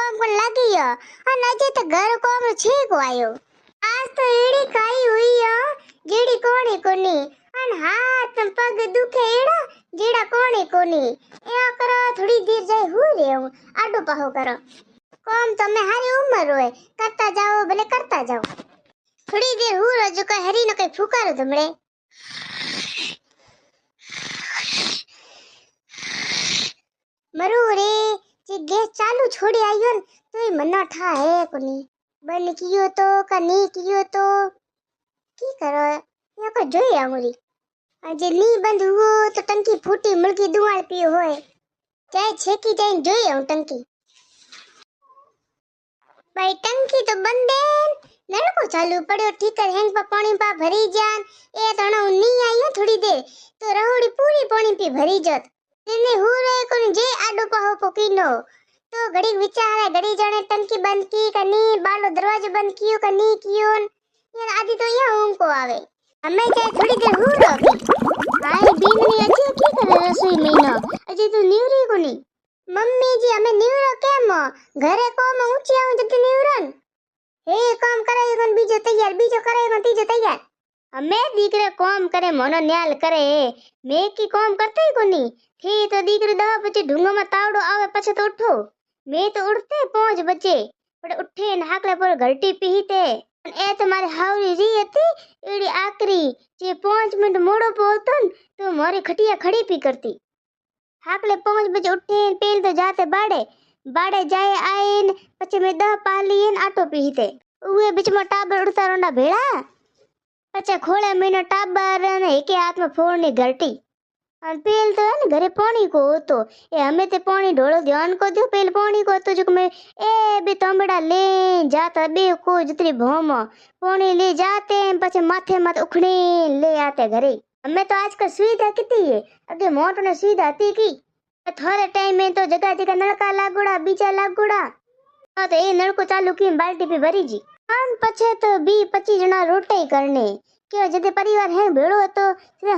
काम को लगी है और अजे तो घर काम छे को आयो। आज तो एड़ी खाई हुई है जेड़ी कोणी कोनी अन हाथ पग दुखे एड़ा जेड़ा कोणी कोनी। ए करो थोड़ी देर जाए हो रे आडो पाहो करो काम तो मैं हारी उम्र होए करता जाओ भले करता जाओ। थोड़ी देर हो रजो का हरी न कई फुकारो तुमड़े मरू रे जे गैस चालू छोड़ी आयो न तो मना ठा है कोनी बंद कियो तो का नहीं कियो तो की करो या को जोई आंगुरी जे नहीं बंद हुओ तो टंकी फूटी मुलकी दुआल पियो होए चाहे छेकी जाए जोई आऊं टंकी भाई टंकी तो बंद है नलको चालू पड़ो ठीक है हैंग पा पानी पा भरी जान ए तणो नहीं आई थोड़ी देर तो रहोड़ी पूरी पानी पी भरी जत ने हो रे कोन जे आडो पाहो पोकीनो तो घड़ी विचार है घड़ी जाने टंकी बंद की कनी बालो दरवाजा बंद कियो कनी कियो यार आदि तो यहाँ उनको आवे हमें जाए थोड़ी देर हो रही भाई दिन में अजी की करे रसोई महीना अजी तो न्यूरी कोनी मम्मी जी हमें न्यूरो केम घरे को में ऊंची आऊं जति न्यूरन हे काम करे गन बीजो तैयार बीजो करे गन तीजो तैयार हमें दीकरे काम करे मोनो न्याल करे मैं की काम करते ही कोनी थी तो दीकरे दवा बजे ढूंगा में तावड़ो आवे पछे तो उठो मैं तो उठते 5 बजे पर उठे न हाकले पर घरटी पीते ए तुम्हारे हावरी री हती एड़ी आकरी जे 5 मिनट मोड़ो पोतन तो मारी खटिया खड़ी पी करती हाकले 5 बजे उठे पेल तो जाते बाड़े बाड़े जाए आए पछे में 10 पालीन आटो पीते उए बीच में टाबर उड़ता रोंडा भेड़ा पछे खोले महीनो टाबर ने एके हाथ में फोड़नी घरटी और पेल तो है ना घरे पानी को तो ए हमें ते पानी ढोलो ध्यान को दो पेल पानी को तो जो मैं ए बे तंबड़ा ले जाता बे को जितनी भोम पानी ले जाते हैं पछे माथे मत उखड़े ले आते घरे हमें तो आजकल सुविधा कितनी है अगे मोट ने सुविधा थी की थोड़े टाइम में तो जगह जगह नलका लागोड़ा बीजा लागोड़ा तो ए नलको चालू की बाल्टी पे भरी जी आन पछे तो 20-25 जना रोटे करने क्यों जदे परिवार है भेड़ो तो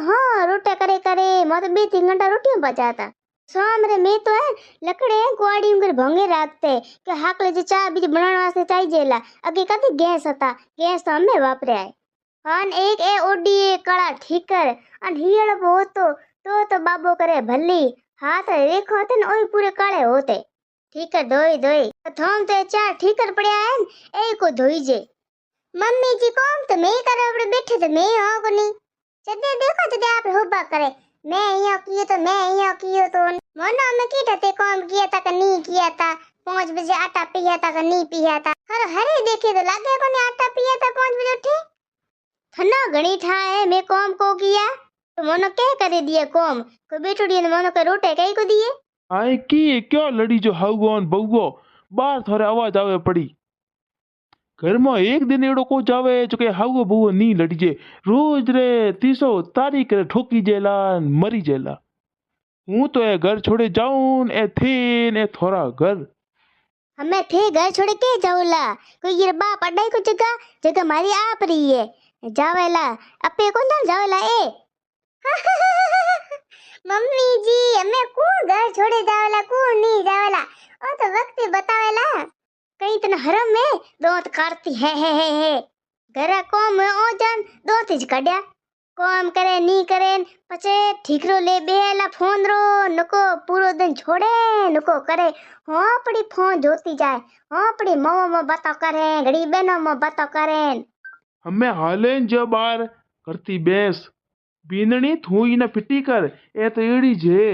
हाँ रोटे करे करे मत 2-3 घंटा रोटियां बचाता शाम रे मैं तो है लकड़े कुआड़ी में भंगे रखते कि हाकले जे चा बीज बनाने वास्ते चाहिए जेला अगे कदी गैस था गैस तो हमें वापरे आए हान एक ए ओडी कड़ा ठीकर अन हियल तो बाबो करे भली हाथ रेखो थे न ओई पूरे काले होते ठीकर धोई थोम तो 4 ठीकर पड़े आए ए को धोई जे मम्मी जी काम तो मैं करे अपने बैठे तो मैं हो को नहीं जदे देखो जदे आप होबा करे मैं यहाँ कियो तो मैं यहाँ कियो तो मनो में की ते काम किया था कि नहीं किया था 5 बजे आटा पिया था कि नहीं पिया था हरे देखे तो लगे को नहीं आटा पिया था 5 बजे उठे थना घणी ठा है मैं काम को किया तो मनो क्या करे दिया काम कोई बेटोड़ी ने मनो के रोटे कई को दिए आए की क्यों लड़ी जो हाउगोन बहुगो बाहर थोड़े आवाज आवे पड़ी घर में एक दिन एड़ो को जावे जो के हाउगो बहु नी लड़ी जे रोज रे 300 तारीख रे ठोकी जेला मरी जेला हूं तो ए घर छोड़े जाऊं ए थे ने थोड़ा घर हमें थे घर छोड़ के जाऊला कोई ये बाप अड्डाई को जगह मारी आप रही है जावेला अपे को ना जावेला ए मम्मी जी हमें कौन घर छोड़े जावेला कौन नहीं जावेला ओ तो वक्त बतावेला कहीं तन हरम में दोत करती है घर को में ओ जान दोत ज कड्या काम करे नी करे पछे ठीकरो ले बेला फोन रो नको पूरो दिन छोड़े नको करे हाँ पड़ी फोन जोती जाए हाँ पड़ी मो बातों करे घड़ी बहनों में बातों करे हमें हालेन जब बार करती बेस बीननी थूई न फिटी कर ए तो एड़ी जे